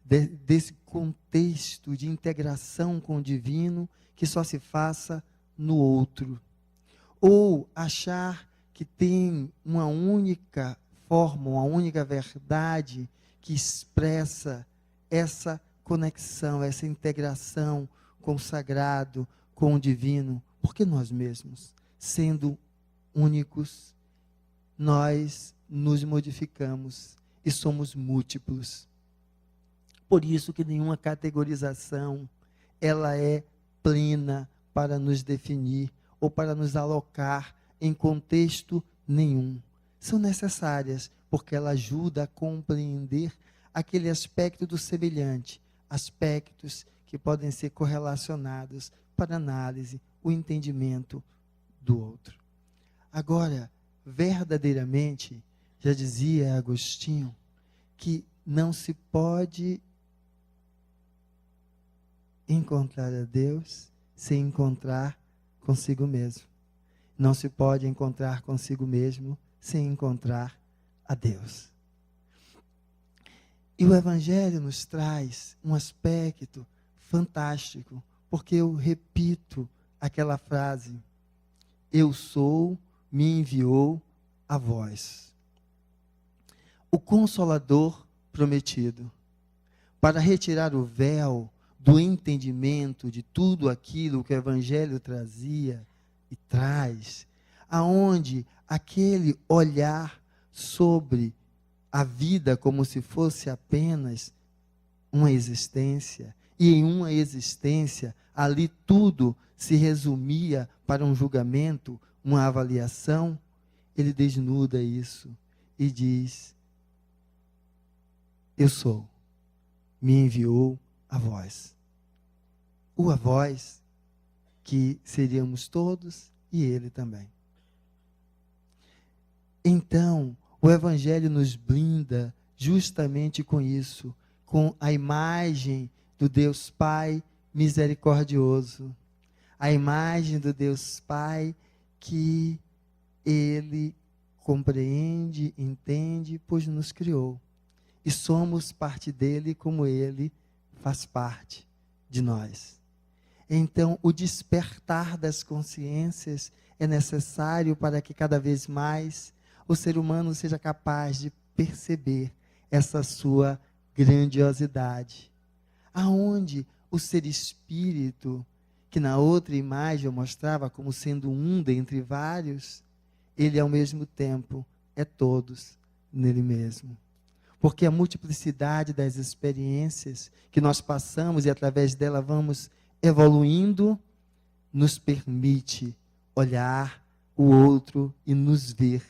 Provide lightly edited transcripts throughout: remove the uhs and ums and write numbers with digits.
desse contexto de integração com o divino que só se faça no outro. Ou achar que tem uma única forma, uma única verdade que expressa essa conexão, essa integração com o sagrado, com o divino, porque nós mesmos, sendo únicos, nós nos modificamos e somos múltiplos. Por isso que nenhuma categorização, ela é plena para nos definir ou para nos alocar em contexto nenhum. São necessárias, porque ela ajuda a compreender aquele aspecto do semelhante, aspectos que podem ser correlacionados para análise, o entendimento do outro. Agora, verdadeiramente, já dizia Agostinho, que não se pode encontrar a Deus sem encontrar consigo mesmo. Não se pode encontrar consigo mesmo sem encontrar a Deus. E o Evangelho nos traz um aspecto fantástico, porque eu repito aquela frase: eu sou, me enviou a vós. O Consolador prometido, para retirar o véu do entendimento de tudo aquilo que o Evangelho trazia e traz, aonde aquele olhar sobre a vida como se fosse apenas uma existência, e em uma existência, ali tudo se resumia para um julgamento, uma avaliação, ele desnuda isso e diz: eu sou, me enviou a vós. O a vós, que seríamos todos, e ele também. Então, o Evangelho nos blinda justamente com isso, com a imagem do Deus Pai misericordioso, a imagem do Deus Pai que Ele compreende, entende, pois nos criou. E somos parte dele como Ele faz parte de nós. Então, o despertar das consciências é necessário para que cada vez mais o ser humano seja capaz de perceber essa sua grandiosidade. Aonde o ser espírito, que na outra imagem eu mostrava como sendo um dentre vários, ele ao mesmo tempo é todos nele mesmo. Porque a multiplicidade das experiências que nós passamos e através dela vamos evoluindo, nos permite olhar o outro e nos ver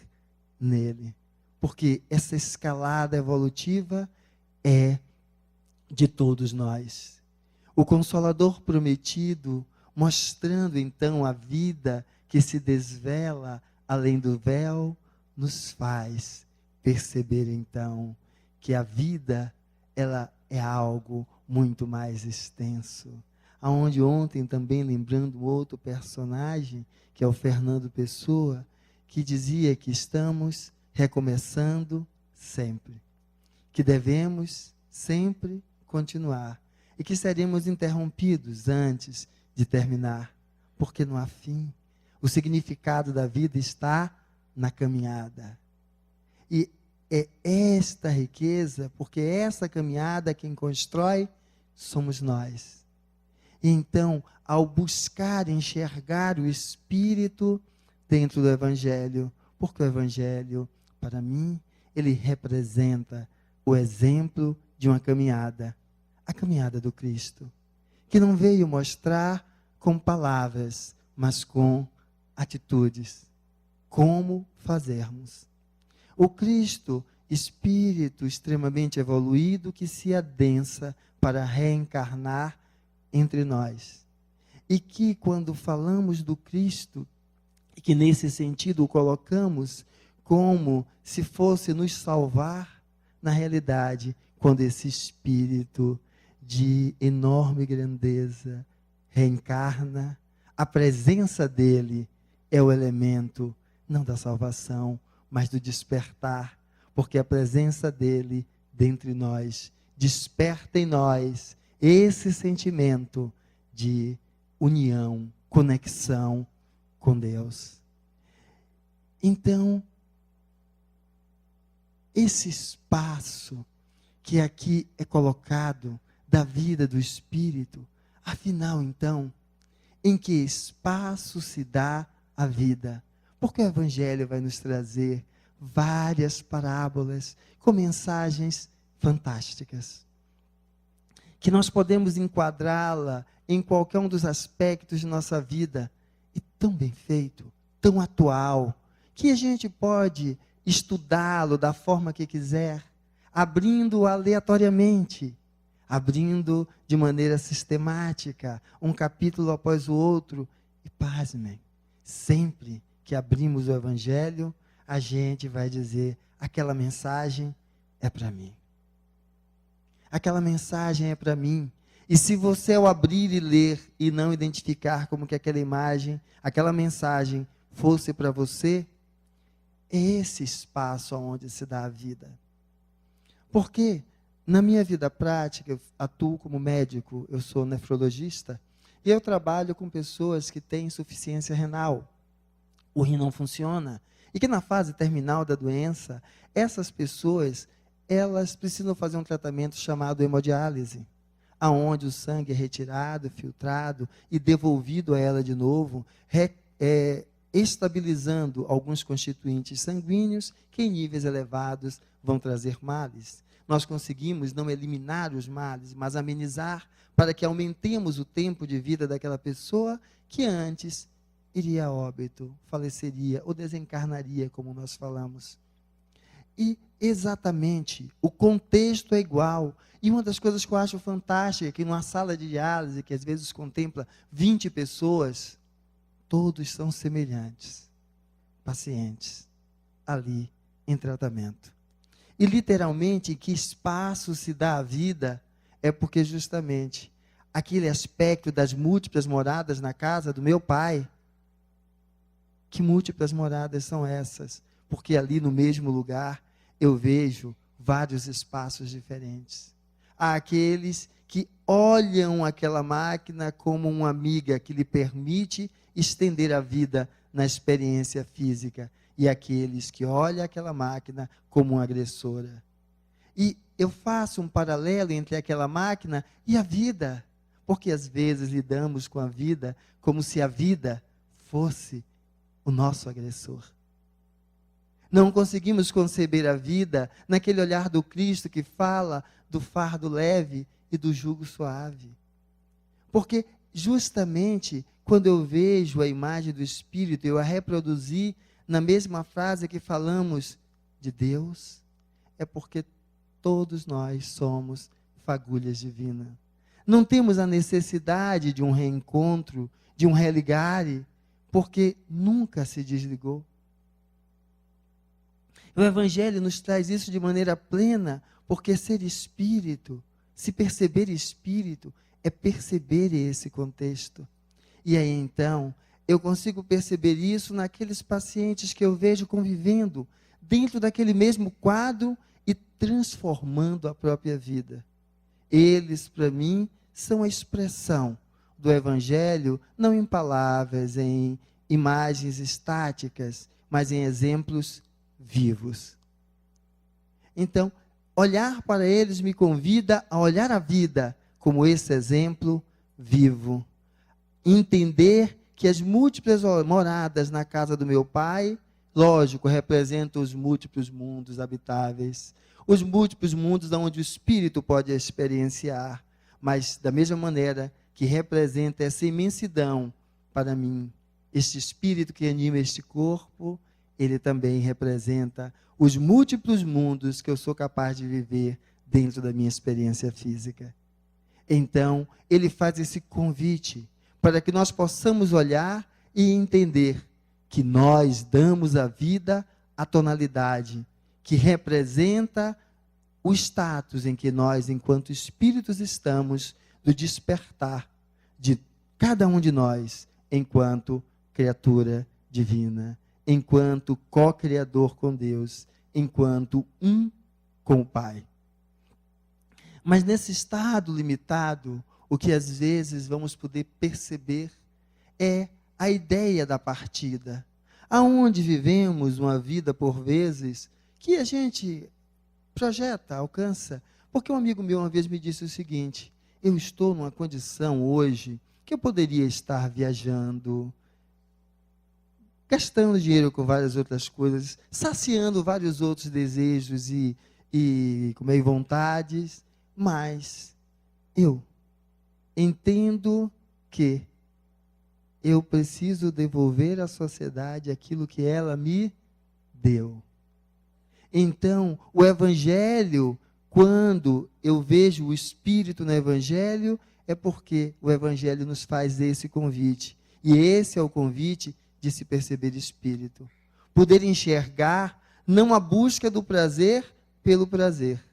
nele. Porque essa escalada evolutiva é de todos nós. O Consolador prometido, mostrando então a vida que se desvela além do véu, nos faz perceber então que a vida, ela é algo muito mais extenso. Aonde ontem também, lembrando outro personagem, que é o Fernando Pessoa, que dizia que estamos recomeçando sempre. Que devemos sempre continuar. E que seremos interrompidos antes de terminar. Porque não há fim. O significado da vida está na caminhada. E é esta riqueza, porque essa caminhada quem constrói somos nós. E então, ao buscar enxergar o Espírito dentro do Evangelho, porque o Evangelho, para mim, ele representa o exemplo de uma caminhada, a caminhada do Cristo, que não veio mostrar com palavras, mas com atitudes, como fazermos. O Cristo, espírito extremamente evoluído, que se adensa para reencarnar entre nós. E que quando falamos do Cristo, e que nesse sentido o colocamos como se fosse nos salvar, na realidade, quando esse espírito de enorme grandeza reencarna, a presença dele é o elemento, não da salvação, mas do despertar, porque a presença dele dentre nós desperta em nós esse sentimento de união, conexão com Deus. Então, esse espaço que aqui é colocado da vida do Espírito, afinal, então, em que espaço se dá a vida? Porque o Evangelho vai nos trazer várias parábolas com mensagens fantásticas, que nós podemos enquadrá-la em qualquer um dos aspectos de nossa vida, e tão bem feito, tão atual, que a gente pode estudá-lo da forma que quiser, abrindo aleatoriamente, abrindo de maneira sistemática, um capítulo após o outro, e pasmem, sempre que abrimos o Evangelho, a gente vai dizer, aquela mensagem é para mim. Aquela mensagem é para mim. E se você ao abrir e ler e não identificar como que aquela imagem, aquela mensagem fosse para você, é esse espaço onde se dá a vida. Porque na minha vida prática, eu atuo como médico, eu sou nefrologista, e eu trabalho com pessoas que têm insuficiência renal. O rim não funciona, e que na fase terminal da doença, essas pessoas, elas precisam fazer um tratamento chamado hemodiálise, aonde o sangue é retirado, filtrado e devolvido a ela de novo, estabilizando alguns constituintes sanguíneos que em níveis elevados vão trazer males. Nós conseguimos não eliminar os males, mas amenizar para que aumentemos o tempo de vida daquela pessoa que antes iria a óbito, faleceria ou desencarnaria, como nós falamos. E exatamente, o contexto é igual. E uma das coisas que eu acho fantástica é que numa sala de diálise, que às vezes contempla 20 pessoas, todos são semelhantes, pacientes, ali em tratamento. E literalmente, que espaço se dá à vida é porque justamente aquele aspecto das múltiplas moradas na casa do meu pai, que múltiplas moradas são essas? Porque ali no mesmo lugar eu vejo vários espaços diferentes. Há aqueles que olham aquela máquina como uma amiga que lhe permite estender a vida na experiência física, e aqueles que olham aquela máquina como uma agressora. E eu faço um paralelo entre aquela máquina e a vida, porque às vezes lidamos com a vida como se a vida fosse o nosso agressor. Não conseguimos conceber a vida naquele olhar do Cristo que fala do fardo leve e do jugo suave. Porque justamente quando eu vejo a imagem do Espírito, eu a reproduzi na mesma frase que falamos de Deus, é porque todos nós somos fagulhas divinas. Não temos a necessidade de um reencontro, de um religare, porque nunca se desligou. O Evangelho nos traz isso de maneira plena, porque ser espírito, se perceber espírito, é perceber esse contexto. E aí então, eu consigo perceber isso naqueles pacientes que eu vejo convivendo dentro daquele mesmo quadro e transformando a própria vida. Eles, para mim, são a expressão do Evangelho, não em palavras, em imagens estáticas, mas em exemplos vivos. Então, olhar para eles me convida a olhar a vida como esse exemplo vivo. Entender que as múltiplas moradas na casa do meu pai, lógico, representam os múltiplos mundos habitáveis, os múltiplos mundos onde o espírito pode experienciar, mas da mesma maneira que representa essa imensidão para mim, este espírito que anima este corpo, ele também representa os múltiplos mundos que eu sou capaz de viver dentro da minha experiência física. Então, ele faz esse convite para que nós possamos olhar e entender que nós damos à vida a tonalidade que representa o status em que nós, enquanto espíritos, estamos do despertar de cada um de nós, enquanto criatura divina, enquanto co-criador com Deus, enquanto um com o Pai. Mas nesse estado limitado, o que às vezes vamos poder perceber é a ideia da partida. Aonde vivemos uma vida, por vezes, que a gente projeta, alcança. Porque um amigo meu uma vez me disse o seguinte: eu estou numa condição hoje que eu poderia estar viajando, gastando dinheiro com várias outras coisas, saciando vários outros desejos e vontades, mas eu entendo que eu preciso devolver à sociedade aquilo que ela me deu. Então, o Evangelho, quando eu vejo o Espírito no Evangelho, é porque o Evangelho nos faz esse convite. E esse é o convite de se perceber Espírito. Poder enxergar não a busca do prazer pelo prazer,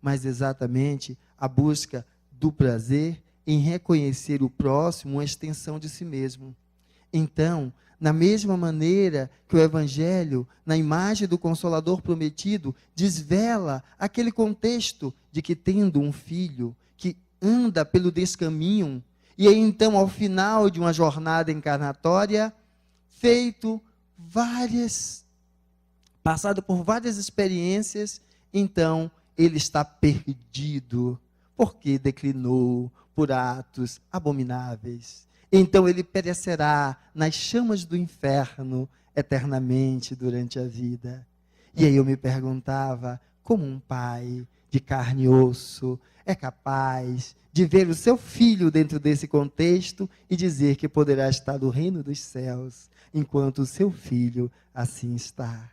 mas exatamente a busca do prazer em reconhecer o próximo uma extensão de si mesmo. Então, na mesma maneira que o Evangelho, na imagem do Consolador prometido, desvela aquele contexto de que, tendo um filho que anda pelo descaminho, e aí então, ao final de uma jornada encarnatória, passado por várias experiências, então ele está perdido, porque declinou por atos abomináveis. Então ele perecerá nas chamas do inferno eternamente durante a vida. E aí eu me perguntava, como um pai de carne e osso é capaz de ver o seu filho dentro desse contexto e dizer que poderá estar no reino dos céus, enquanto o seu filho assim está?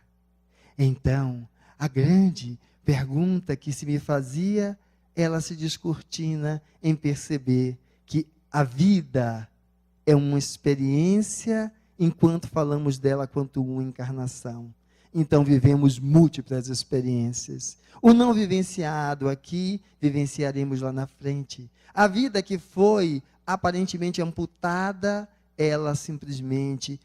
Então, a grande pergunta que se me fazia, ela se descortina em perceber que a vida é uma experiência enquanto falamos dela quanto uma encarnação. Então vivemos múltiplas experiências. O não vivenciado aqui, vivenciaremos lá na frente. A vida que foi aparentemente amputada, ela simplesmente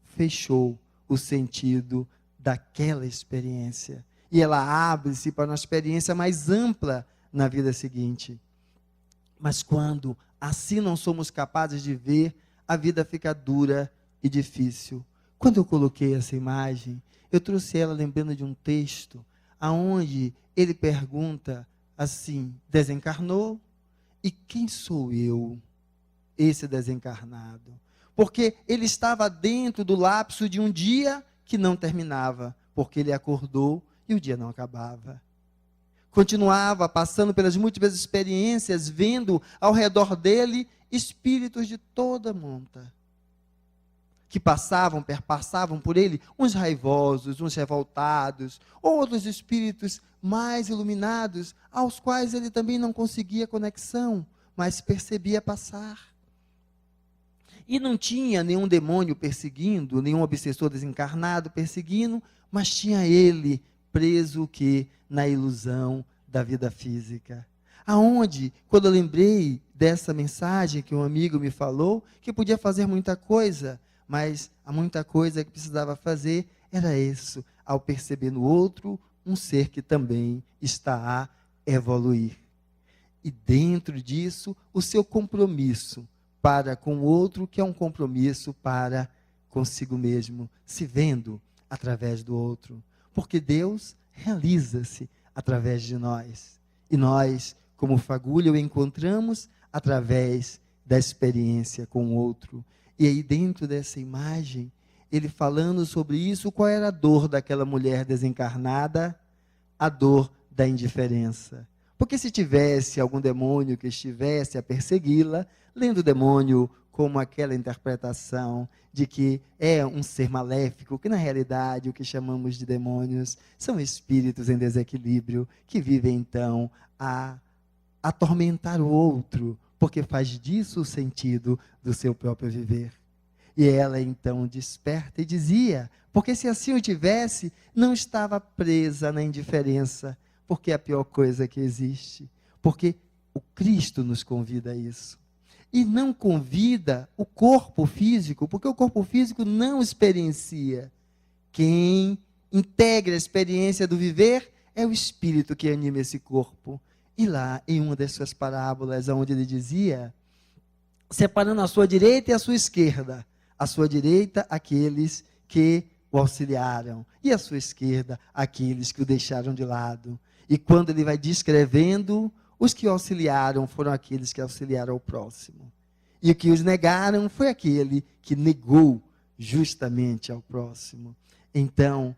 fechou o sentido daquela experiência. E ela abre-se para uma experiência mais ampla na vida seguinte. Mas quando assim não somos capazes de ver, a vida fica dura e difícil. Quando eu coloquei essa imagem, eu trouxe ela lembrando de um texto, aonde ele pergunta assim: desencarnou? E quem sou eu, esse desencarnado? Porque ele estava dentro do lapso de um dia que não terminava, porque ele acordou e o dia não acabava. Continuava passando pelas múltiplas experiências, vendo ao redor dele espíritos de toda monta, que perpassavam por ele, uns raivosos, uns revoltados, outros espíritos mais iluminados, aos quais ele também não conseguia conexão, mas percebia passar. E não tinha nenhum demônio perseguindo, nenhum obsessor desencarnado perseguindo, mas tinha ele preso o quê? Na ilusão da vida física. Aonde, quando eu lembrei dessa mensagem que um amigo me falou, que podia fazer muita coisa, mas a muita coisa que precisava fazer era isso, ao perceber no outro um ser que também está a evoluir. E dentro disso, o seu compromisso para com o outro, que é um compromisso para consigo mesmo, se vendo através do outro. Porque Deus realiza-se através de nós. E nós, como fagulha, o encontramos através da experiência com o outro. E aí, dentro dessa imagem, ele falando sobre isso, qual era a dor daquela mulher desencarnada? A dor da indiferença. Porque se tivesse algum demônio que estivesse a persegui-la, lendo o demônio como aquela interpretação de que é um ser maléfico, que na realidade o que chamamos de demônios são espíritos em desequilíbrio, que vivem então a atormentar o outro, porque faz disso o sentido do seu próprio viver. E ela então desperta e dizia, porque se assim o tivesse, não estava presa na indiferença, porque é a pior coisa que existe, porque o Cristo nos convida a isso. E não convida o corpo físico, porque o corpo físico não experiencia. Quem integra a experiência do viver é o espírito que anima esse corpo. E lá, em uma das suas parábolas, onde ele dizia, separando a sua direita e a sua esquerda. A sua direita, aqueles que o auxiliaram, e a sua esquerda, aqueles que o deixaram de lado. E quando ele vai descrevendo, os que o auxiliaram foram aqueles que auxiliaram o próximo. E o que os negaram foi aquele que negou justamente ao próximo. Então,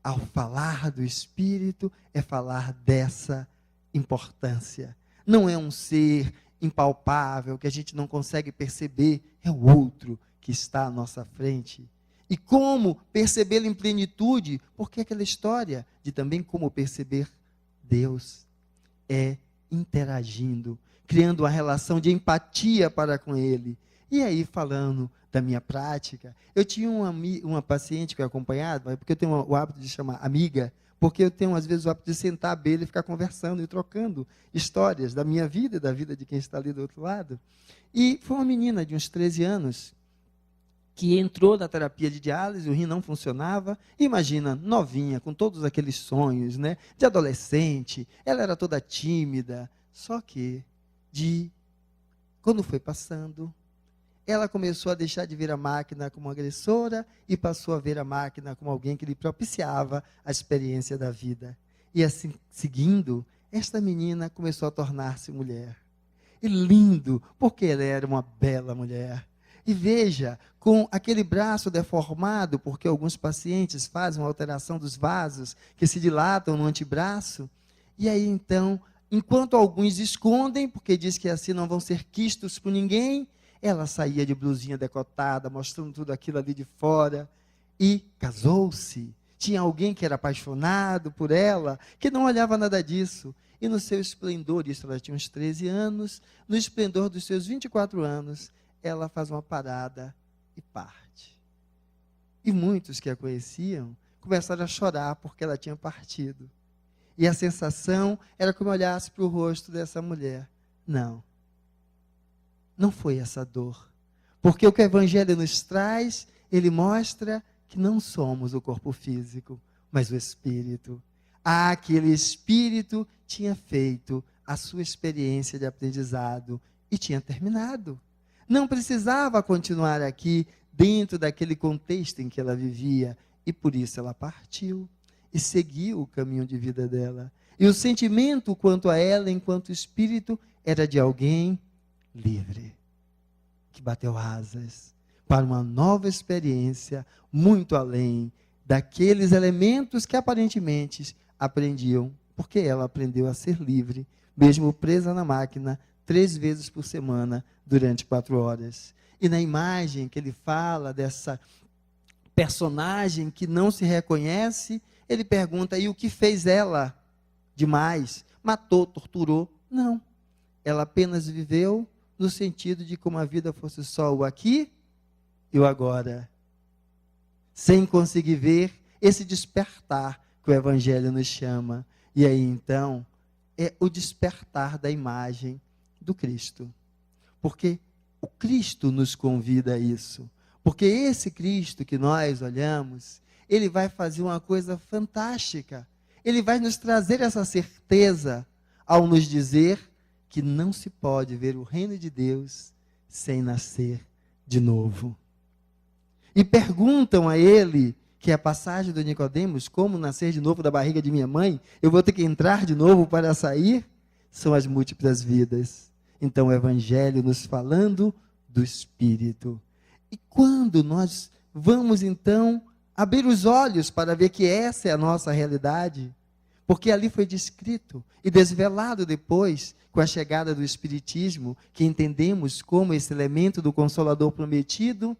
ao falar do Espírito, é falar dessa importância. Não é um ser impalpável, que a gente não consegue perceber, é o outro que está à nossa frente. E como percebê-lo em plenitude? Porque aquela história de também como perceber Deus é interagindo, criando uma relação de empatia para com Ele. E aí, falando da minha prática, eu tinha uma paciente que eu acompanhava, porque eu tenho o hábito de chamar amiga, porque eu tenho, às vezes, o hábito de sentar à beira e ficar conversando e trocando histórias da minha vida e da vida de quem está ali do outro lado. E foi uma menina de uns 13 anos, que entrou na terapia de diálise, o rim não funcionava. Imagina, novinha, com todos aqueles sonhos, né, de adolescente, ela era toda tímida. Só que, quando foi passando, ela começou a deixar de ver a máquina como agressora e passou a ver a máquina como alguém que lhe propiciava a experiência da vida. E assim, seguindo, esta menina começou a tornar-se mulher. E lindo, porque ela era uma bela mulher. E veja, com aquele braço deformado, porque alguns pacientes fazem uma alteração dos vasos que se dilatam no antebraço. E aí, então, enquanto alguns escondem, porque diz que assim não vão ser quistos por ninguém, ela saía de blusinha decotada, mostrando tudo aquilo ali de fora. E casou-se. Tinha alguém que era apaixonado por ela, que não olhava nada disso. E no seu esplendor, isso ela tinha uns 13 anos, no esplendor dos seus 24 anos, ela faz uma parada e parte. E muitos que a conheciam começaram a chorar porque ela tinha partido. E a sensação era como olhasse para o rosto dessa mulher. Não foi essa dor. Porque o que o Evangelho nos traz, ele mostra que não somos o corpo físico, mas o Espírito. Aquele Espírito tinha feito a sua experiência de aprendizado e tinha terminado. Não precisava continuar aqui dentro daquele contexto em que ela vivia. E por isso ela partiu e seguiu o caminho de vida dela. E o sentimento quanto a ela, enquanto espírito, era de alguém livre, que bateu asas para uma nova experiência, muito além daqueles elementos que aparentemente aprendiam, porque ela aprendeu a ser livre, mesmo presa na máquina, 3 vezes por semana, durante 4 horas. E na imagem que ele fala dessa personagem que não se reconhece, ele pergunta, e o que fez ela demais? Matou, torturou? Não. Ela apenas viveu no sentido de como a vida fosse só o aqui e o agora. Sem conseguir ver esse despertar que o Evangelho nos chama. E aí, então, é o despertar da imagem do Cristo. Porque o Cristo nos convida a isso. Porque esse Cristo que nós olhamos, ele vai fazer uma coisa fantástica. Ele vai nos trazer essa certeza ao nos dizer que não se pode ver o reino de Deus sem nascer de novo. E perguntam a ele, que é a passagem do Nicodemos, como nascer de novo da barriga de minha mãe? Eu vou ter que entrar de novo para sair? São as múltiplas vidas. Então o Evangelho nos falando do Espírito. E quando nós vamos então abrir os olhos para ver que essa é a nossa realidade, porque ali foi descrito e desvelado depois, com a chegada do Espiritismo, que entendemos como esse elemento do Consolador prometido,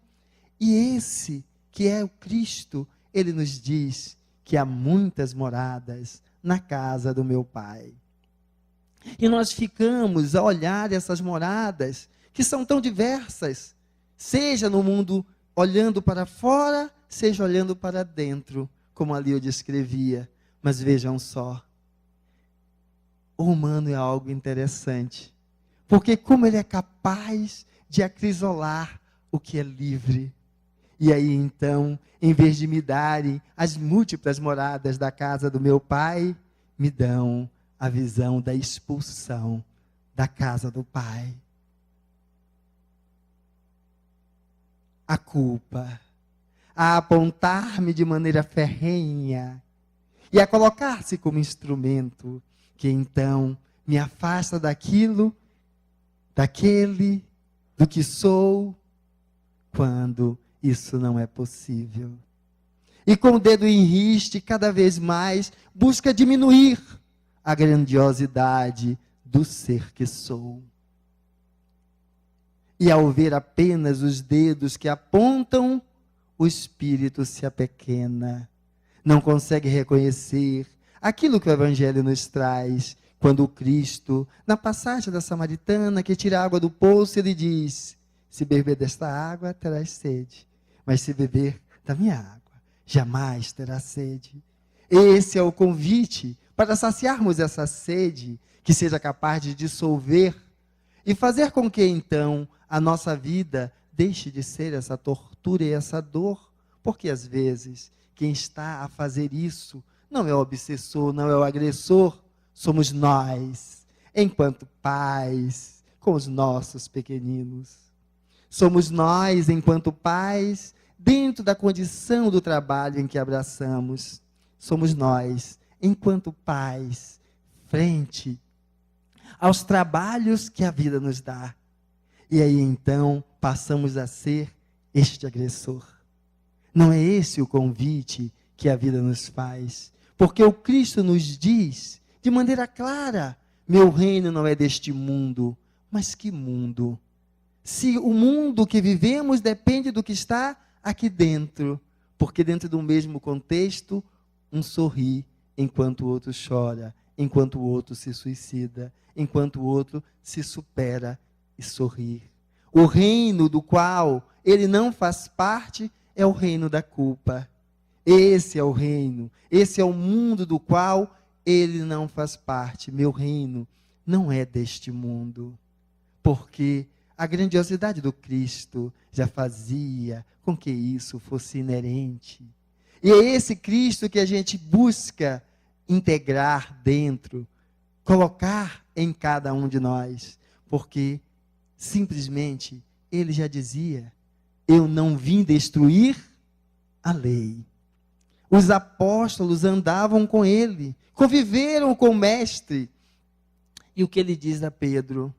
e esse que é o Cristo, ele nos diz que há muitas moradas na casa do meu Pai. E nós ficamos a olhar essas moradas, que são tão diversas, seja no mundo olhando para fora, seja olhando para dentro, como ali eu descrevia. Mas vejam só, o humano é algo interessante, porque como ele é capaz de acrisolar o que é livre. E aí então, em vez de me darem as múltiplas moradas da casa do meu Pai, me dão a visão da expulsão da casa do Pai. A culpa, a apontar-me de maneira ferrenha e a colocar-se como instrumento que então me afasta daquilo, daquele, do que sou, quando isso não é possível. E com o dedo em riste, cada vez mais, busca diminuir a grandiosidade do ser que sou. E ao ver apenas os dedos que apontam, o espírito se apequena. Não consegue reconhecer aquilo que o Evangelho nos traz, quando o Cristo, na passagem da samaritana, que tira água do poço, ele diz: se beber desta água, terás sede, mas se beber da minha água, jamais terás sede. Esse é o convite para saciarmos essa sede, que seja capaz de dissolver e fazer com que então a nossa vida deixe de ser essa tortura e essa dor, porque às vezes quem está a fazer isso não é o obsessor, não é o agressor, somos nós, enquanto pais, com os nossos pequeninos. Somos nós, enquanto pais, dentro da condição do trabalho em que abraçamos. Somos nós, enquanto pais, frente aos trabalhos que a vida nos dá. E aí então passamos a ser este agressor. Não é esse o convite que a vida nos faz, porque o Cristo nos diz de maneira clara: meu reino não é deste mundo. Mas que mundo? Se o mundo que vivemos depende do que está aqui dentro, porque dentro do mesmo contexto, um sorri enquanto o outro chora, enquanto o outro se suicida, enquanto o outro se supera e sorri. O reino do qual ele não faz parte é o reino da culpa. Esse é o reino, esse é o mundo do qual ele não faz parte. Meu reino não é deste mundo, porque a grandiosidade do Cristo já fazia com que isso fosse inerente. E é esse Cristo que a gente busca integrar dentro, colocar em cada um de nós, porque simplesmente ele já dizia: eu não vim destruir a lei. Os apóstolos andavam com ele, conviveram com o mestre. E o que ele diz a Pedro,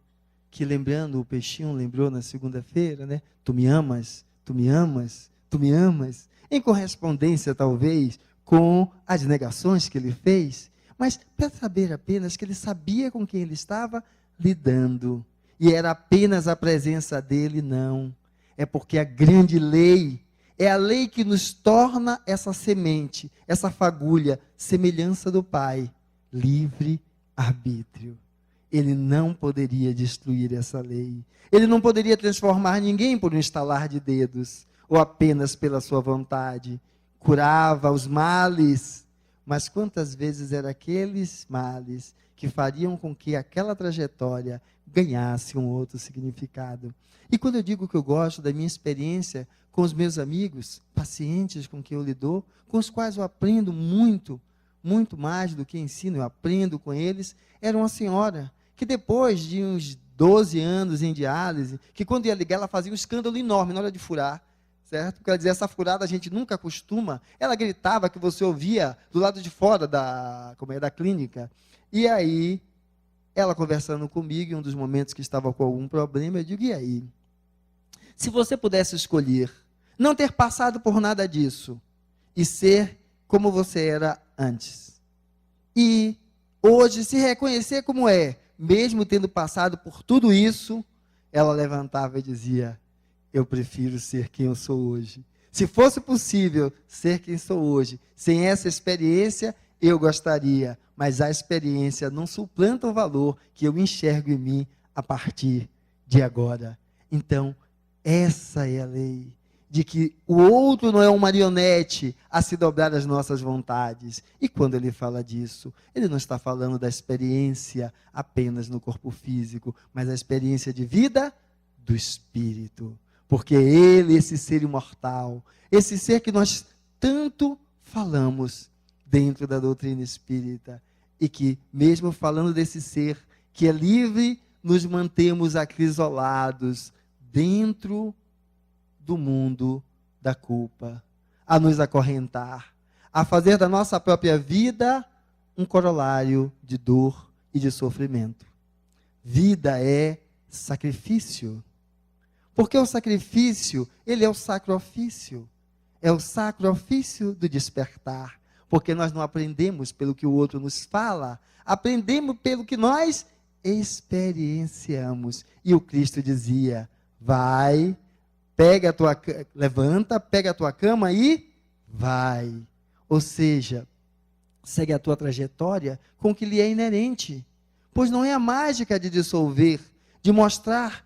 que lembrando, o peixinho lembrou na segunda-feira, né? Tu me amas, tu me amas, tu me amas. Em correspondência, talvez, com as negações que ele fez, mas para saber apenas que ele sabia com quem ele estava lidando. E era apenas a presença dele, não. É porque a grande lei é a lei que nos torna essa semente, essa fagulha, semelhança do Pai, livre arbítrio. Ele não poderia destruir essa lei. Ele não poderia transformar ninguém por um estalar de dedos, ou apenas pela sua vontade. Curava os males, mas quantas vezes eram aqueles males que fariam com que aquela trajetória ganhasse um outro significado. E quando eu digo que eu gosto da minha experiência com os meus amigos, pacientes com quem eu lido, com os quais eu aprendo muito, muito mais do que ensino, eu aprendo com eles, era uma senhora que depois de uns 12 anos em diálise, que quando ia ligar ela fazia um escândalo enorme na hora de furar, certo? Porque ela dizia: essa furada a gente nunca acostuma. Ela gritava que você ouvia do lado de fora da clínica. E aí, ela conversando comigo, em um dos momentos que estava com algum problema, eu digo: e aí? Se você pudesse escolher não ter passado por nada disso e ser como você era antes, e hoje se reconhecer como é, mesmo tendo passado por tudo isso, ela levantava e dizia: eu prefiro ser quem eu sou hoje. Se fosse possível ser quem sou hoje, sem essa experiência, eu gostaria, mas a experiência não suplanta o valor que eu enxergo em mim a partir de agora. Então, essa é a lei, de que o outro não é um marionete a se dobrar às nossas vontades. E quando ele fala disso, ele não está falando da experiência apenas no corpo físico, mas a experiência de vida do espírito. Porque ele, esse ser imortal, esse ser que nós tanto falamos dentro da doutrina espírita, e que, mesmo falando desse ser que é livre, nos mantemos acrisolados dentro do mundo da culpa, a nos acorrentar, a fazer da nossa própria vida um corolário de dor e de sofrimento. Vida é sacrifício. Porque o sacrifício, ele é o sacro ofício. É o sacro ofício do despertar. Porque nós não aprendemos pelo que o outro nos fala, aprendemos pelo que nós experienciamos. E o Cristo dizia: vai, levanta, pega a tua cama e vai. Ou seja, segue a tua trajetória com o que lhe é inerente. Pois não é a mágica de dissolver, de mostrar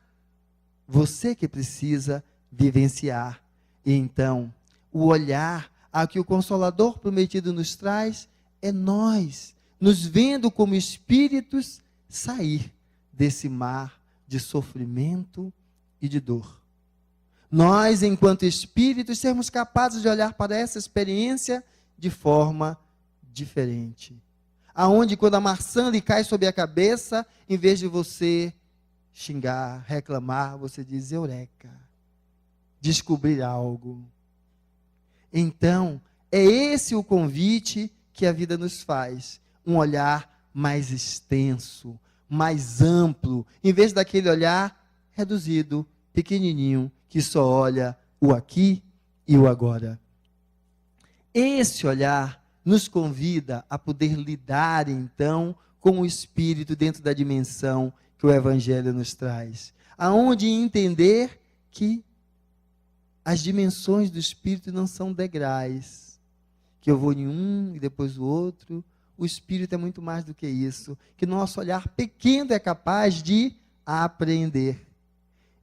você que precisa vivenciar. E então, o olhar a que o Consolador prometido nos traz é nós, nos vendo como espíritos, sair desse mar de sofrimento e de dor. Nós, enquanto espíritos, sermos capazes de olhar para essa experiência de forma diferente. Aonde, quando a maçã lhe cai sobre a cabeça, em vez de você xingar, reclamar, você diz: eureka, descobrir algo. Então, é esse o convite que a vida nos faz, um olhar mais extenso, mais amplo, em vez daquele olhar reduzido, pequenininho, que só olha o aqui e o agora. Esse olhar nos convida a poder lidar, então, com o Espírito dentro da dimensão que o Evangelho nos traz. Aonde entender que as dimensões do Espírito não são degraus, que eu vou em um e depois o outro. O Espírito é muito mais do que isso, que nosso olhar pequeno é capaz de aprender.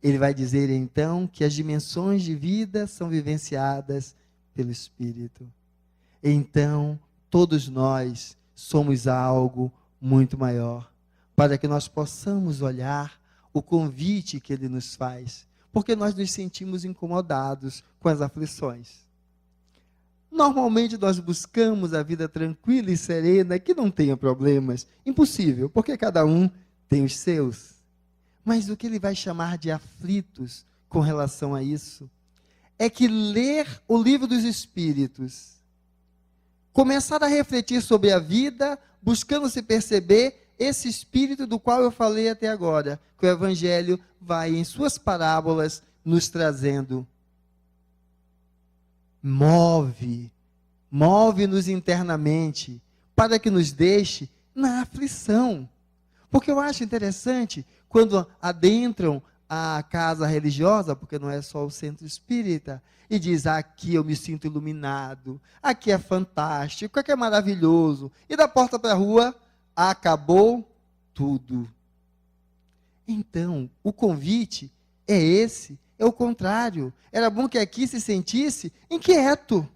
Ele vai dizer, então, que as dimensões de vida são vivenciadas pelo Espírito. Então, todos nós somos algo muito maior, para que nós possamos olhar o convite que Ele nos faz, porque nós nos sentimos incomodados com as aflições. Normalmente nós buscamos a vida tranquila e serena, que não tenha problemas. Impossível, porque cada um tem os seus. Mas o que ele vai chamar de aflitos com relação a isso, é que ler o livro dos Espíritos, começar a refletir sobre a vida, buscando se perceber esse Espírito do qual eu falei até agora, que o Evangelho vai em suas parábolas nos trazendo. Move-nos internamente, para que nos deixe na aflição. Porque eu acho interessante, quando adentram a casa religiosa, porque não é só o centro espírita, e diz: aqui eu me sinto iluminado, aqui é fantástico, aqui é maravilhoso, e da porta para a rua, acabou tudo. Então, o convite é esse, é o contrário. Era bom que aqui se sentisse inquieto,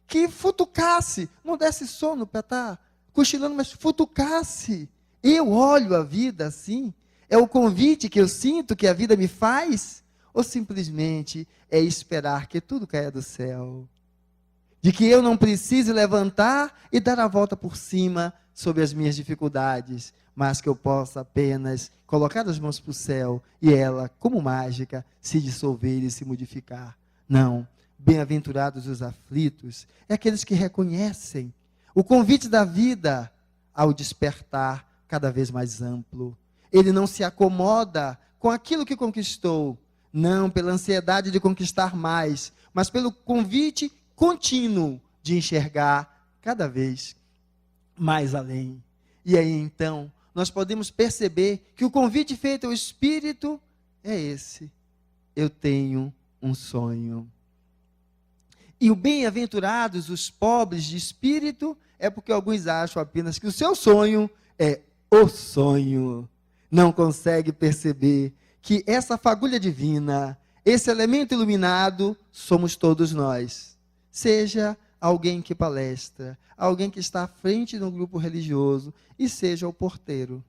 que futucasse, não desse sono para estar cochilando, mas futucasse. Eu olho a vida assim, é o convite que eu sinto que a vida me faz, ou simplesmente é esperar que tudo caia do céu? De que eu não precise levantar e dar a volta por cima sobre as minhas dificuldades, mas que eu possa apenas colocar as mãos para o céu e ela, como mágica, se dissolver e se modificar. Não, bem-aventurados os aflitos, é aqueles que reconhecem o convite da vida ao despertar cada vez mais amplo. Ele não se acomoda com aquilo que conquistou, não pela ansiedade de conquistar mais, mas pelo convite contínuo de enxergar cada vez mais além. E aí então, nós podemos perceber que o convite feito ao Espírito é esse: eu tenho um sonho. E o bem-aventurados, os pobres de espírito, é porque alguns acham apenas que o seu sonho é o sonho. Não consegue perceber que essa fagulha divina, esse elemento iluminado, somos todos nós. Seja alguém que palestra, alguém que está à frente de um grupo religioso, e seja o porteiro,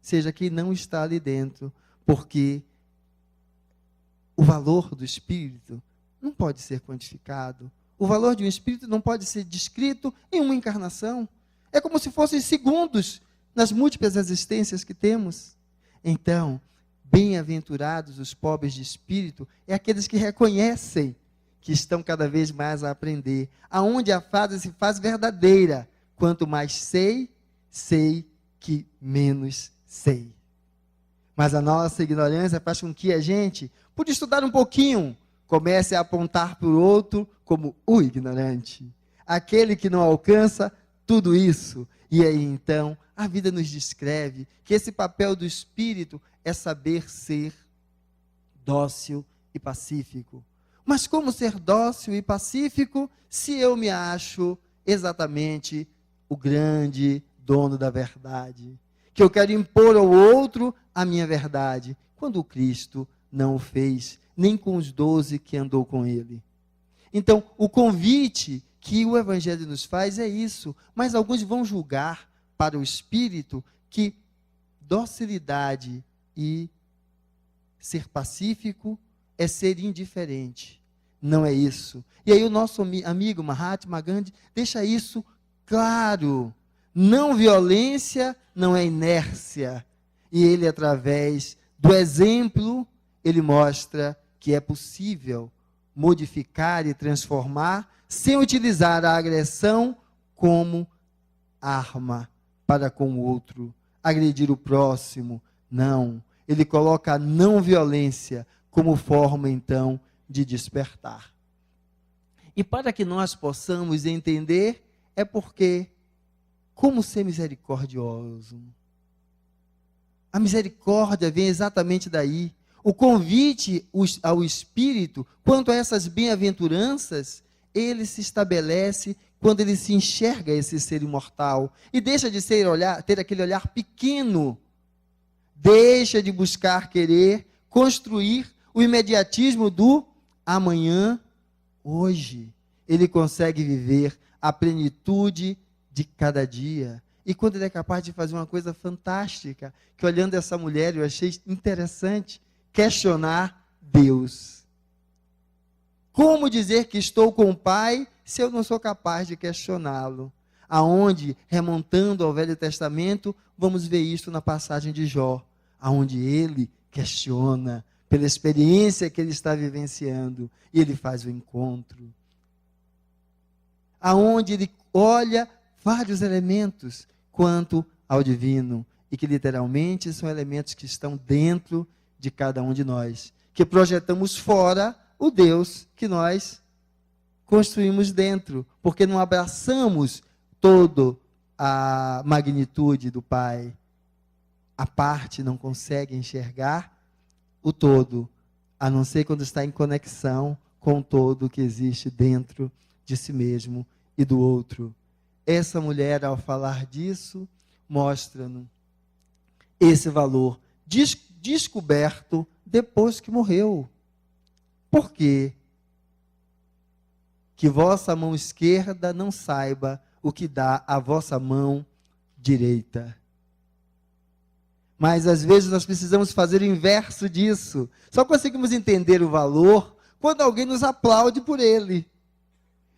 seja quem não está ali dentro, porque o valor do espírito não pode ser quantificado. O valor de um espírito não pode ser descrito em uma encarnação. É como se fossem segundos nas múltiplas existências que temos. Então, bem-aventurados os pobres de espírito, é aqueles que reconhecem que estão cada vez mais a aprender, aonde a frase se faz verdadeira. Quanto mais sei, sei que menos sei. Mas a nossa ignorância faz com que a gente, por estudar um pouquinho, comece a apontar para o outro como o ignorante, aquele que não alcança tudo isso. E aí então, a vida nos descreve que esse papel do espírito é saber ser dócil e pacífico. Mas como ser dócil e pacífico se eu me acho exatamente o grande dono da verdade? Que eu quero impor ao outro a minha verdade, quando o Cristo não o fez, nem com os 12 que andou com ele. Então, o convite que o Evangelho nos faz é isso, mas alguns vão julgar para o Espírito que docilidade e ser pacífico é ser indiferente. Não é isso. E aí o nosso amigo Mahatma Gandhi deixa isso claro. Não violência não é inércia. E ele, através do exemplo, ele mostra que é possível modificar e transformar sem utilizar a agressão como arma para com o outro, agredir o próximo. Não. Ele coloca a não violência como forma, então, de despertar. E para que nós possamos entender, é porque, como ser misericordioso? A misericórdia vem exatamente daí. O convite ao Espírito, quanto a essas bem-aventuranças, ele se estabelece quando ele se enxerga esse ser imortal e deixa de ter aquele olhar pequeno, deixa de buscar querer construir o imediatismo do amanhã, hoje. Ele consegue viver a plenitude de cada dia. E quando ele é capaz de fazer uma coisa fantástica, que olhando essa mulher eu achei interessante, questionar Deus. Como dizer que estou com o Pai se eu não sou capaz de questioná-lo? Aonde, remontando ao Velho Testamento, vamos ver isso na passagem de Jó, aonde ele questiona pela experiência que ele está vivenciando, e ele faz o encontro. Aonde ele olha vários elementos quanto ao divino, e que literalmente são elementos que estão dentro de cada um de nós, que projetamos fora o Deus que nós construímos dentro, porque não abraçamos toda a magnitude do Pai. A parte não consegue enxergar o todo, a não ser quando está em conexão com o todo que existe dentro de si mesmo e do outro. Essa mulher, ao falar disso, mostra-nos esse valor descoberto depois que morreu. Por quê? Que vossa mão esquerda não saiba o que dá a vossa mão direita. Mas às vezes nós precisamos fazer o inverso disso. Só conseguimos entender o valor quando alguém nos aplaude por ele.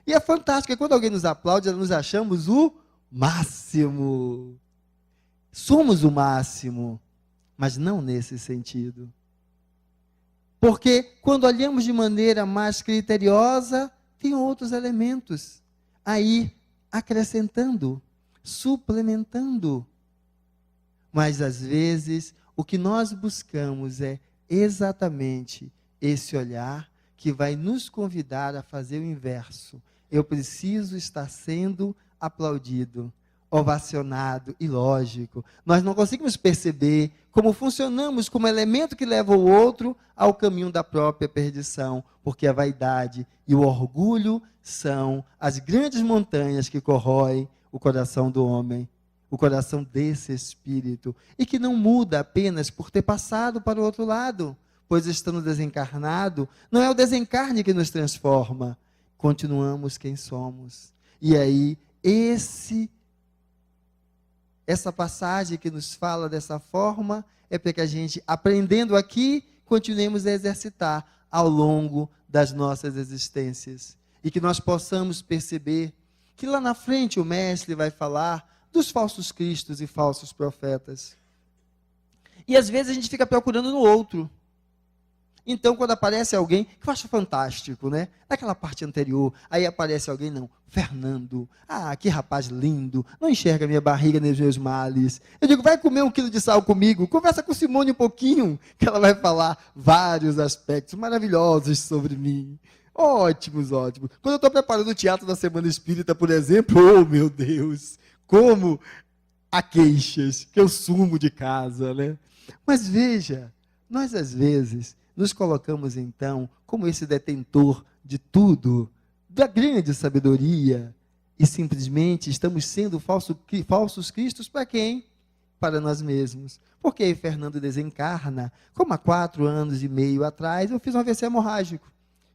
E é fantástico, quando alguém nos aplaude, nós nos achamos o máximo. Somos o máximo, mas não nesse sentido. Porque quando olhamos de maneira mais criteriosa, tem outros elementos aí acrescentando, suplementando. Mas às vezes o que nós buscamos é exatamente esse olhar que vai nos convidar a fazer o inverso. Eu preciso estar sendo aplaudido, ovacionado e lógico. Nós não conseguimos perceber como funcionamos como elemento que leva o outro ao caminho da própria perdição, porque a vaidade e o orgulho são as grandes montanhas que corroem o coração do homem, o coração desse espírito, e que não muda apenas por ter passado para o outro lado, pois estando desencarnado, não é o desencarne que nos transforma, continuamos quem somos. E aí, essa passagem que nos fala dessa forma, é para que a gente, aprendendo aqui, continuemos a exercitar ao longo das nossas existências. E que nós possamos perceber que lá na frente o mestre vai falar dos falsos cristos e falsos profetas. E às vezes a gente fica procurando no outro. Então, quando aparece alguém, que eu acho fantástico, né? Naquela parte anterior, aí aparece alguém, não, Fernando, que rapaz lindo, não enxerga minha barriga nem os meus males. Eu digo, vai comer 1 quilo de sal comigo, conversa com Simone um pouquinho, que ela vai falar vários aspectos maravilhosos sobre mim. Ótimos, ótimos. Quando eu estou preparando o teatro da Semana Espírita, por exemplo, oh meu Deus, como há queixas, que eu sumo de casa, né? Mas veja, nós às vezes nos colocamos então como esse detentor de tudo, da grande sabedoria, e simplesmente estamos sendo falsos cristos para quem? Para nós mesmos. Porque aí Fernando desencarna, como há 4 anos e meio atrás, eu fiz um AVC hemorrágico.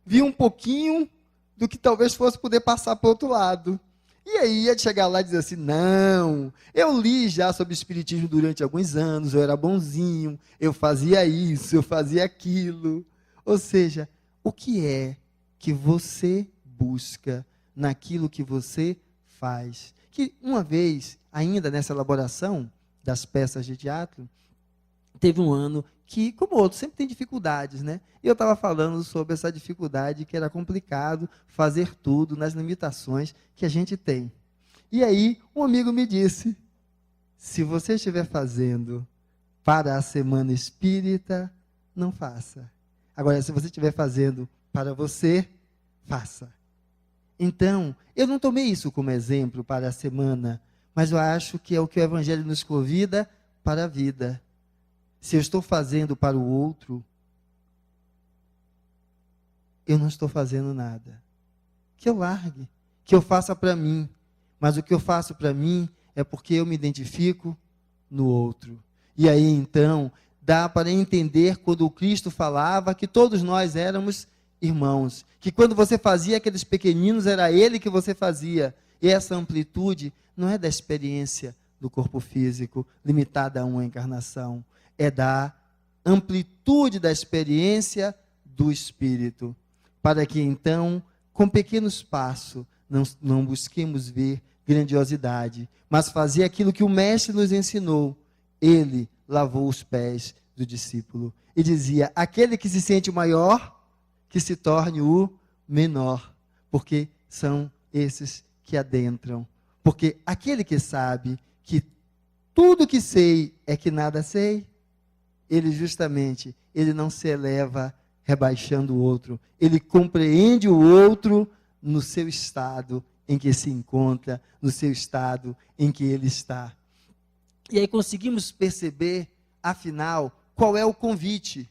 Vi um pouquinho do que talvez fosse poder passar para o outro lado. E aí ia chegar lá e dizer assim, não, eu li já sobre espiritismo durante alguns anos, eu era bonzinho, eu fazia isso, eu fazia aquilo. Ou seja, o que é que você busca naquilo que você faz? Que uma vez, ainda nessa elaboração das peças de teatro, teve um ano que, como outros, sempre tem dificuldades, né? E eu estava falando sobre essa dificuldade, que era complicado fazer tudo nas limitações que a gente tem. E aí, um amigo me disse, se você estiver fazendo para a Semana Espírita, não faça. Agora, se você estiver fazendo para você, faça. Então, eu não tomei isso como exemplo para a semana, mas eu acho que é o que o Evangelho nos convida para a vida. Se eu estou fazendo para o outro, eu não estou fazendo nada. Que eu largue, que eu faça para mim. Mas o que eu faço para mim é porque eu me identifico no outro. E aí, então, dá para entender quando o Cristo falava que todos nós éramos irmãos. Que quando você fazia aqueles pequeninos, era Ele que você fazia. E essa amplitude não é da experiência do corpo físico, limitada a uma encarnação. É da amplitude da experiência do Espírito, para que então, com pequenos passos, não busquemos ver grandiosidade, mas fazer aquilo que o Mestre nos ensinou. Ele lavou os pés do discípulo e dizia, aquele que se sente o maior, que se torne o menor, porque são esses que adentram. Porque aquele que sabe que tudo que sei é que nada sei, ele não se eleva rebaixando o outro, ele compreende o outro no seu estado em que se encontra, no seu estado em que ele está. E aí conseguimos perceber, afinal, qual é o convite.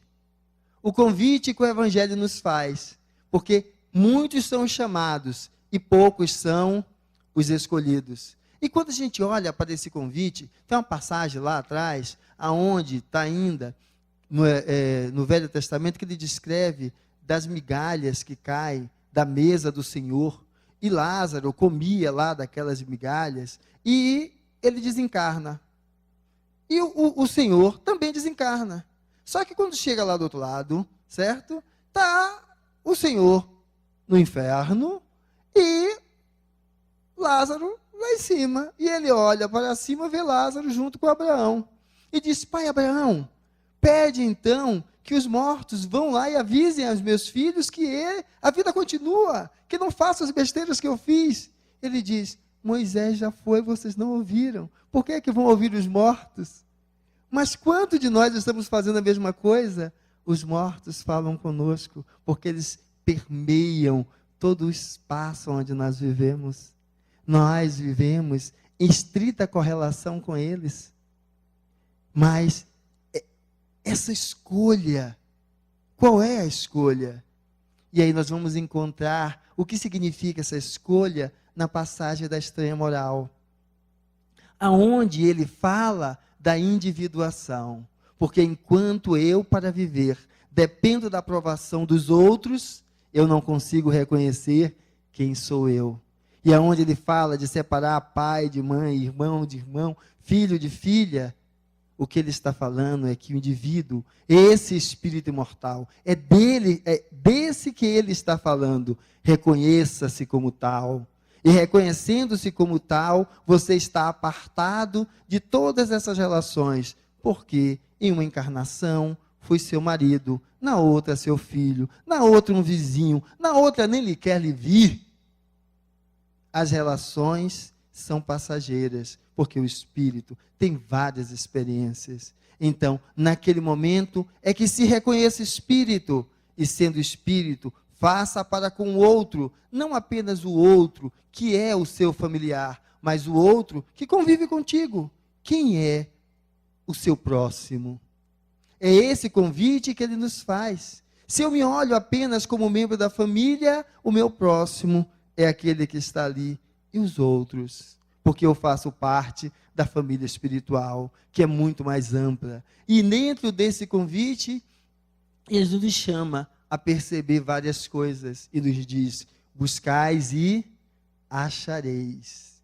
O convite que o Evangelho nos faz, porque muitos são os chamados e poucos são os escolhidos. E quando a gente olha para esse convite, tem uma passagem lá atrás, aonde está ainda no Velho Testamento, que ele descreve das migalhas que caem da mesa do Senhor, e Lázaro comia lá daquelas migalhas, e ele desencarna. E o Senhor também desencarna. Só que quando chega lá do outro lado, certo? Está o Senhor no inferno, e Lázaro lá em cima. E ele olha para cima e vê Lázaro junto com Abraão. E diz, pai Abraão, pede então que os mortos vão lá e avisem aos meus filhos que a vida continua, que não façam as besteiras que eu fiz. Ele diz, Moisés já foi, vocês não ouviram. Por que é que vão ouvir os mortos? Mas quanto de nós estamos fazendo a mesma coisa? Os mortos falam conosco, porque eles permeiam todo o espaço onde nós vivemos. Nós vivemos em estrita correlação com eles. Mas essa escolha, qual é a escolha? E aí nós vamos encontrar o que significa essa escolha na passagem da estranha moral, aonde ele fala da individuação. Porque enquanto eu, para viver, dependo da aprovação dos outros, eu não consigo reconhecer quem sou eu. E aonde ele fala de separar pai de mãe, irmão de irmão, filho de filha, o que ele está falando é que o indivíduo, esse espírito imortal, é desse que ele está falando. Reconheça-se como tal. E reconhecendo-se como tal, você está apartado de todas essas relações, porque em uma encarnação fui seu marido, na outra seu filho, na outra um vizinho, na outra nem lhe quer lhe vir. As relações são passageiras, porque o espírito tem várias experiências. Então, naquele momento é que se reconhece espírito, e sendo espírito, faça para com o outro, não apenas o outro que é o seu familiar, mas o outro que convive contigo. Quem é o seu próximo? É esse convite que ele nos faz. Se eu me olho apenas como membro da família, o meu próximo é aquele que está ali, e os outros, porque eu faço parte da família espiritual, que é muito mais ampla. E dentro desse convite, ele nos chama a perceber várias coisas, e nos diz: buscais e achareis.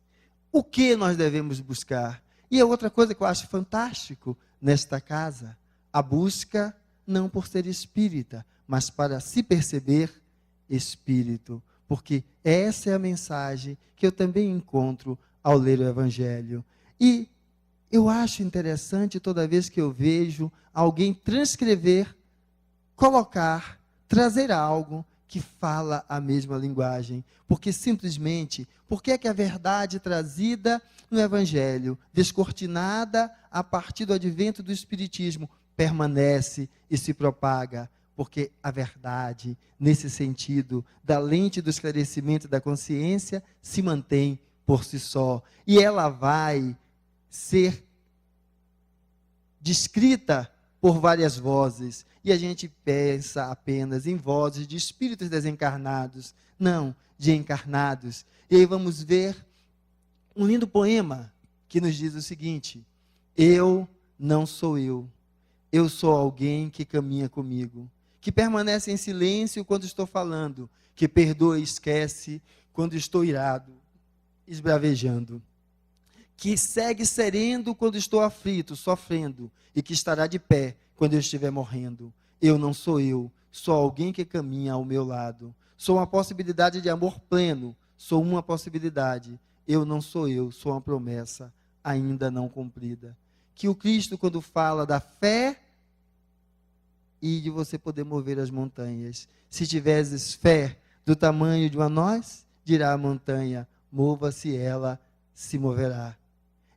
O que nós devemos buscar? E é outra coisa que eu acho fantástico nesta casa, a busca não por ser espírita, mas para se perceber espírito, porque essa é a mensagem que eu também encontro ao ler o Evangelho. E eu acho interessante toda vez que eu vejo alguém transcrever, colocar, trazer algo que fala a mesma linguagem, porque simplesmente, porque é que a verdade trazida no Evangelho, descortinada a partir do advento do Espiritismo, permanece e se propaga? Porque a verdade, nesse sentido, da lente do esclarecimento da consciência, se mantém por si só. E ela vai ser descrita por várias vozes. E a gente pensa apenas em vozes de espíritos desencarnados. Não, de encarnados. E aí vamos ver um lindo poema que nos diz o seguinte: eu não sou eu. Eu sou alguém que caminha comigo, que permanece em silêncio quando estou falando, que perdoa e esquece quando estou irado, esbravejando, que segue sereno quando estou aflito, sofrendo, e que estará de pé quando eu estiver morrendo. Eu não sou eu, sou alguém que caminha ao meu lado. Sou uma possibilidade de amor pleno, sou uma possibilidade. Eu não sou eu, sou uma promessa ainda não cumprida. Que o Cristo, quando fala da fé e de você poder mover as montanhas, se tiveres fé do tamanho de uma noz, dirá a montanha, mova-se, ela se moverá.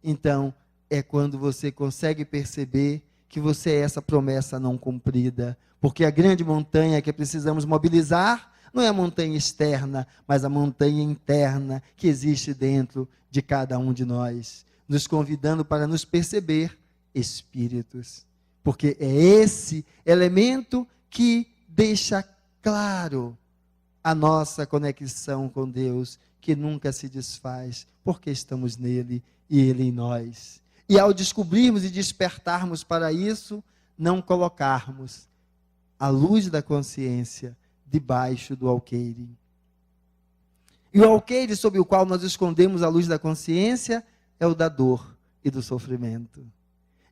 Então, é quando você consegue perceber que você é essa promessa não cumprida, porque a grande montanha que precisamos mobilizar não é a montanha externa, mas a montanha interna que existe dentro de cada um de nós, nos convidando para nos perceber espíritos, porque é esse elemento que deixa claro a nossa conexão com Deus, que nunca se desfaz, porque estamos nele e ele em nós. E ao descobrirmos e despertarmos para isso, não colocarmos a luz da consciência debaixo do alqueire. E o alqueire sob o qual nós escondemos a luz da consciência é o da dor e do sofrimento.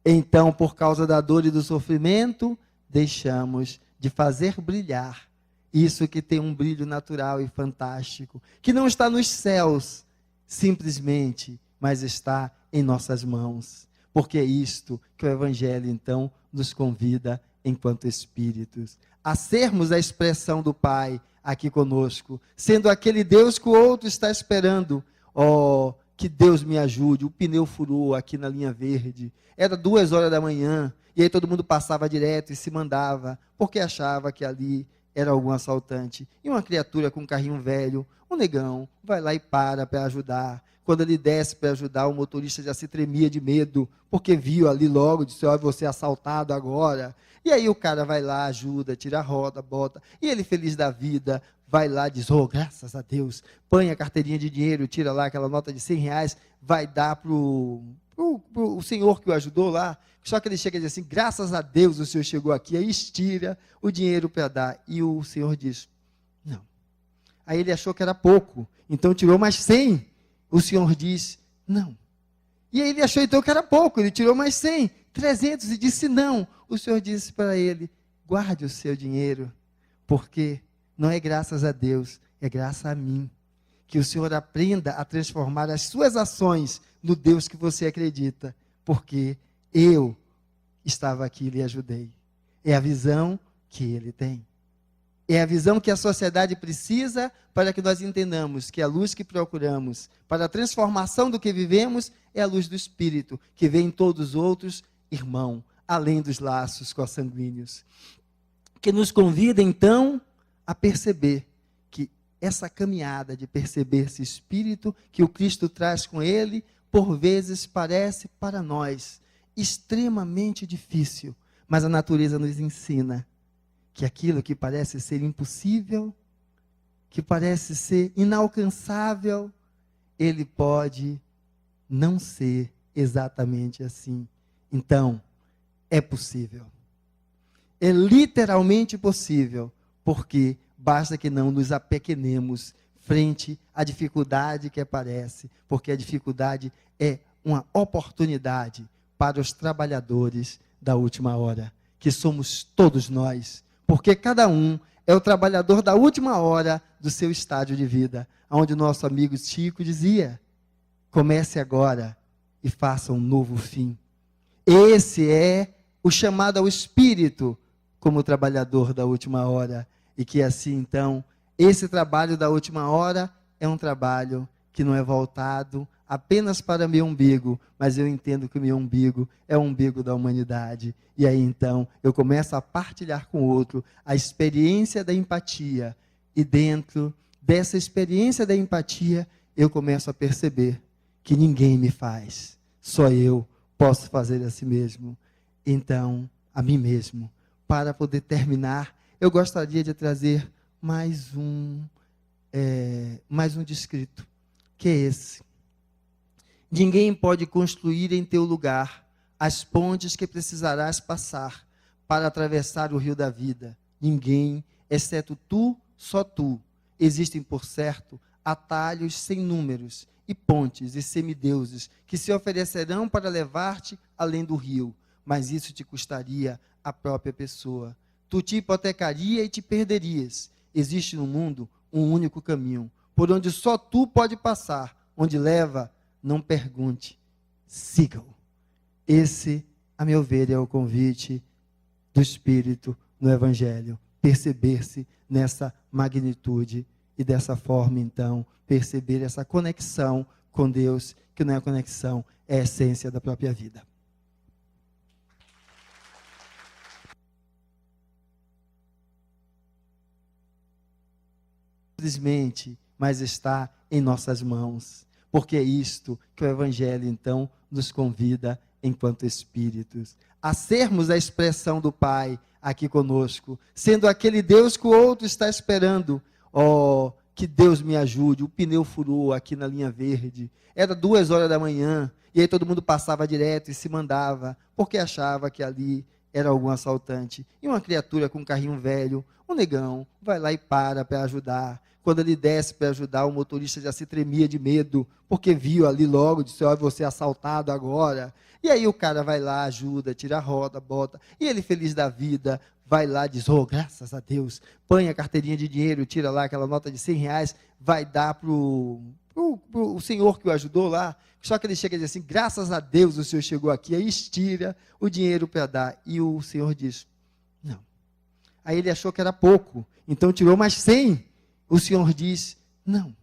Então, por causa da dor e do sofrimento, deixamos de fazer brilhar isso que tem um brilho natural e fantástico, que não está nos céus, simplesmente, mas está em nossas mãos. Porque é isto que o Evangelho, então, nos convida, enquanto espíritos, a sermos a expressão do Pai aqui conosco, sendo aquele Deus que o outro está esperando. Oh, que Deus me ajude, o pneu furou aqui na linha verde, era 2 horas da manhã, e aí todo mundo passava direto e se mandava, porque achava que ali era algum assaltante. E uma criatura com um carrinho velho, um negão, vai lá e para ajudar. Quando ele desce para ajudar, o motorista já se tremia de medo, porque viu ali logo, disse, olha, você é assaltado agora. E aí o cara vai lá, ajuda, tira a roda, bota, e ele feliz da vida, vai lá, diz, oh, graças a Deus, põe a carteirinha de dinheiro, tira lá aquela nota de R$100, vai dar para o senhor que o ajudou lá, só que ele chega e diz assim, graças a Deus o senhor chegou aqui, aí estira o dinheiro para dar, e o senhor diz, não. Aí ele achou que era pouco, então tirou mais 100, o senhor diz, não. E aí ele achou então que era pouco, ele tirou mais 100, 300 e disse não. O senhor disse para ele, guarde o seu dinheiro, porque não é graças a Deus, é graças a mim, que o Senhor aprenda a transformar as suas ações no Deus que você acredita, porque eu estava aqui e lhe ajudei. É a visão que ele tem. É a visão que a sociedade precisa para que nós entendamos que a luz que procuramos para a transformação do que vivemos é a luz do Espírito, que vem em todos os outros, irmão, além dos laços consanguíneos. Que nos convida, então, a perceber que essa caminhada de perceber esse Espírito que o Cristo traz com ele, por vezes parece para nós extremamente difícil, mas a natureza nos ensina que aquilo que parece ser impossível, que parece ser inalcançável, ele pode não ser exatamente assim. Então, é possível. É literalmente possível, porque basta que não nos apequenemos frente à dificuldade que aparece, porque a dificuldade é uma oportunidade para os trabalhadores da última hora, que somos todos nós, porque cada um é o trabalhador da última hora do seu estágio de vida, onde o nosso amigo Chico dizia: comece agora e faça um novo fim. Esse é o chamado ao Espírito como trabalhador da última hora, e que assim então, esse trabalho da última hora é um trabalho que não é voltado apenas para meu umbigo, mas eu entendo que o meu umbigo é o umbigo da humanidade. E aí então eu começo a partilhar com o outro a experiência da empatia. E dentro dessa experiência da empatia, eu começo a perceber que ninguém me faz, só eu posso fazer a si mesmo. Então, a mim mesmo. Para poder terminar, eu gostaria de trazer mais um descrito, que é esse. Ninguém pode construir em teu lugar as pontes que precisarás passar para atravessar o rio da vida. Ninguém, exceto tu, só tu. Existem, por certo, atalhos sem números, e pontes e semideuses que se oferecerão para levar-te além do rio, mas isso te custaria a própria pessoa. Tu te hipotecaria e te perderias. Existe no mundo um único caminho, por onde só tu pode passar, onde leva. Não pergunte, siga-o. Esse, a meu ver, é o convite do Espírito no Evangelho. Perceber-se nessa magnitude e dessa forma, então, perceber essa conexão com Deus, que não é conexão, é a essência da própria vida. Simplesmente, mas está em nossas mãos. Porque é isto que o Evangelho, então, nos convida, enquanto espíritos, a sermos a expressão do Pai aqui conosco, sendo aquele Deus que o outro está esperando. Oh, que Deus me ajude, o pneu furou aqui na linha verde, era 2 horas da manhã, e aí todo mundo passava direto e se mandava, porque achava que ali era algum assaltante. E uma criatura com um carrinho velho, um negão, vai lá e para ajudar. Quando ele desce para ajudar, o motorista já se tremia de medo, porque viu ali logo, disse: olha, você é assaltado agora. E aí o cara vai lá, ajuda, tira a roda, bota, e ele feliz da vida, vai lá, diz: oh, graças a Deus, põe a carteirinha de dinheiro, tira lá aquela nota de R$100, vai dar para o senhor que o ajudou lá. Só que ele chega e diz assim: graças a Deus o senhor chegou aqui, aí estira o dinheiro para dar. E o senhor diz: não. Aí ele achou que era pouco, então tirou mais 100. O senhor diz: não.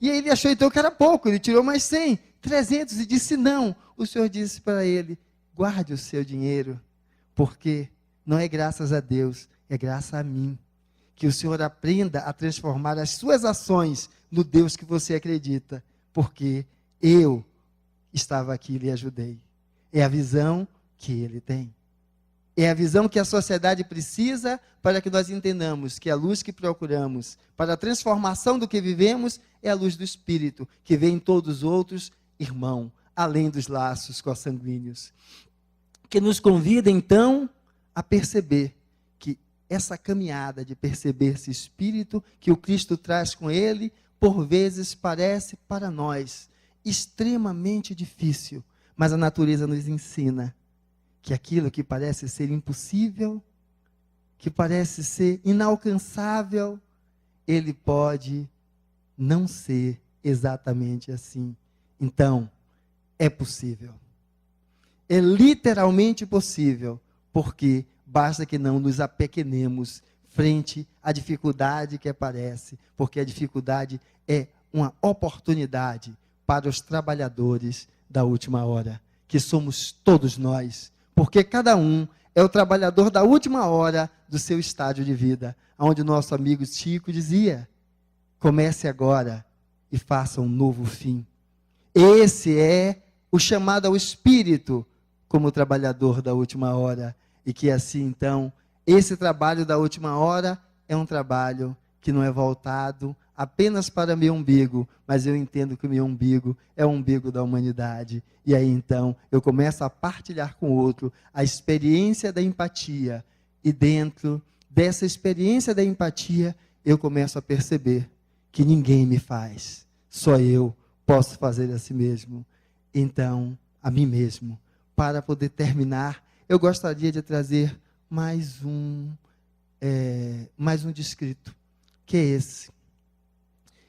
E aí ele achou então que era pouco, ele tirou mais 100, 300 e disse não. O senhor disse para ele: guarde o seu dinheiro, porque não é graças a Deus, é graças a mim. Que o senhor aprenda a transformar as suas ações no Deus que você acredita, porque eu estava aqui e lhe ajudei. É a visão que ele tem. É a visão que a sociedade precisa para que nós entendamos que a luz que procuramos para a transformação do que vivemos é a luz do Espírito, que vem em todos os outros, irmão, além dos laços consanguíneos. Que nos convida, então, a perceber que essa caminhada de perceber esse Espírito que o Cristo traz com ele, por vezes parece para nós extremamente difícil, mas a natureza nos ensina que aquilo que parece ser impossível, que parece ser inalcançável, ele pode não ser exatamente assim. Então, é possível. É literalmente possível, porque basta que não nos apequenemos frente à dificuldade que aparece, porque a dificuldade é uma oportunidade para os trabalhadores da última hora, que somos todos nós, porque cada um é o trabalhador da última hora do seu estágio de vida, onde o nosso amigo Chico dizia: comece agora e faça um novo fim. Esse é o chamado ao espírito como trabalhador da última hora, e que assim então, esse trabalho da última hora é um trabalho que não é voltado apenas para meu umbigo, mas eu entendo que o meu umbigo é o umbigo da humanidade. E aí então eu começo a partilhar com o outro a experiência da empatia. E dentro dessa experiência da empatia, eu começo a perceber que ninguém me faz, só eu posso fazer a si mesmo. Então, a mim mesmo. Para poder terminar, eu gostaria de trazer mais um descrito, que é esse.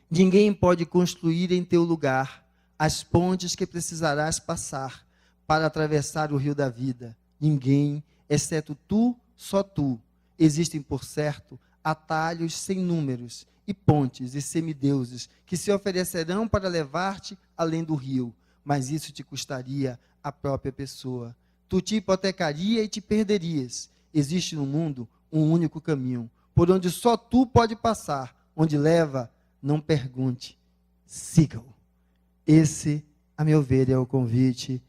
Ninguém pode construir em teu lugar as pontes que precisarás passar para atravessar o rio da vida. Ninguém, exceto tu, só tu. Existem, por certo, atalhos sem números, e pontes e semideuses que se oferecerão para levar-te além do rio, mas isso te custaria a própria pessoa. Tu te hipotecaria e te perderias. Existe no mundo um único caminho, por onde só tu pode passar, onde leva, não pergunte, siga-o. Esse, a meu ver, é o convite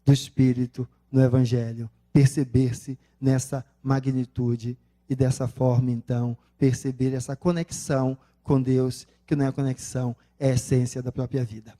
do Espírito no Evangelho, perceber-se nessa magnitude e dessa forma, então, perceber essa conexão com Deus, que não é conexão, é a essência da própria vida.